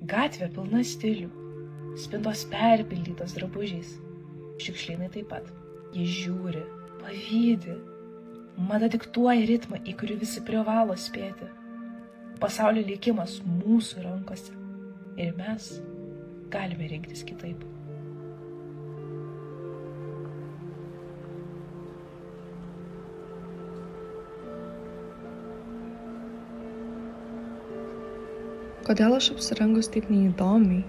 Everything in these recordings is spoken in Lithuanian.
Gatvė pilna stilių, spintos perpildytos drabužiais, šiukšlynai taip pat. Jie žiūri, pavydi. Mada diktuoja ritmą, į kurį visi privalo spėti. Pasaulio likimas mūsų rankose ir mes galime rinktis kitaip. Kodėl aš apsirengus taip neįdomiai?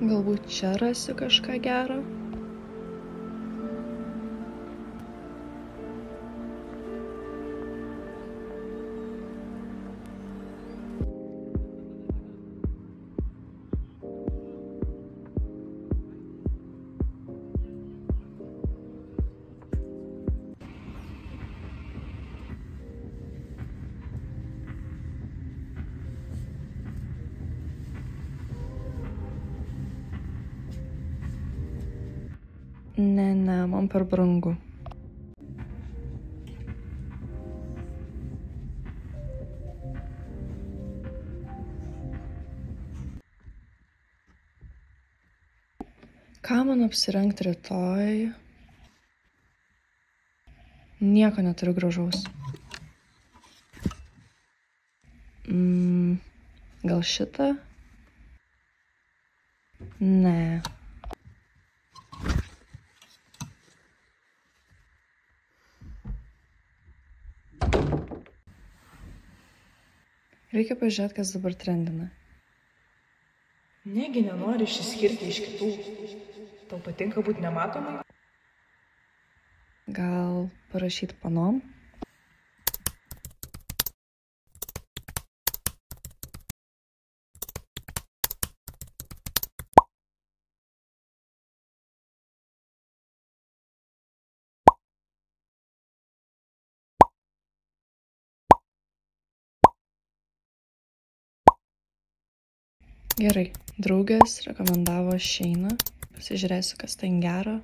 Galbūt čia rasiu kažką gero? Ne, man per brangu. Ką man apsirengti rytoj? Nieko neturiu gražaus. Gal šitą? Ne. Reikia pažiūrėti, kas dabar trendina. Negi nenori išsiskirti iš kitų. Tau patinka būti nematomai? Gal parašyti panom? Gerai, draugės rekomendavo Šeiną. Pasižiūrėsiu, kas ten gero.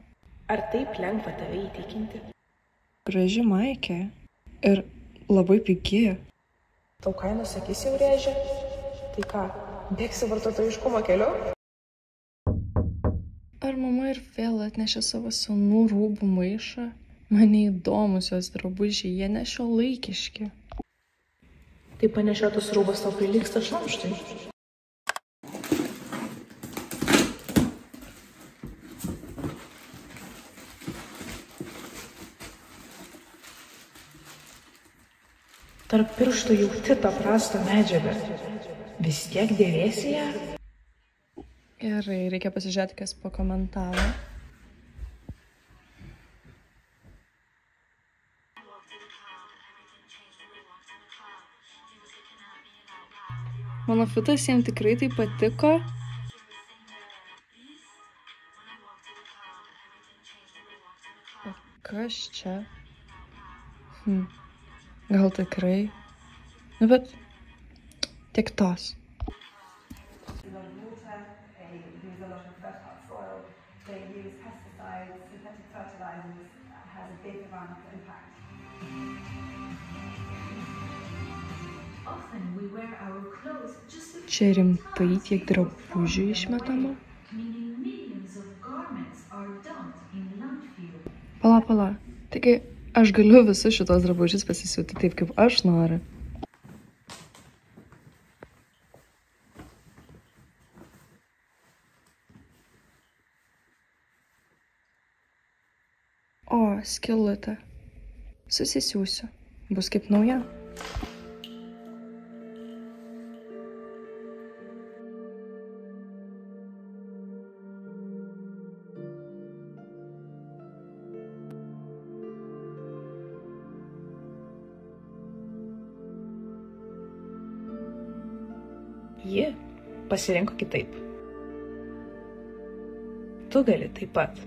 Ar taip lengva tave įtikinti? Graži maikė ir labai pigi. Tau kainos akis jau rėžia? Tai ką, bėgsi vartotojiškumo keliu? Ar mama ir vėl atnešė savo senų rūbų maišą? Man neįdomus jos drabužiai, jie nešiuolaikiški. Tai panešiotas rūbas tau prilygsta šlamštui. Tarp pirštų jauti tą prastą medžiagą. Vis tiek dėvėsi ją? Gerai, reikia pasižiūrėti, kas pakomentavo. Mano fitas jiems tikrai tai patiko. O kas čia? Gal tikrai? Nu, bet tik tos. Čia rimtai tiek drabužių išmetama? Pala. Taigi, aš galiu visus šitos drabužius pasisiūti taip, kaip aš noriu. O, skylutė. Susisiūsiu. Bus kaip nauja. Ji pasirinko kitaip. Tu gali taip pat.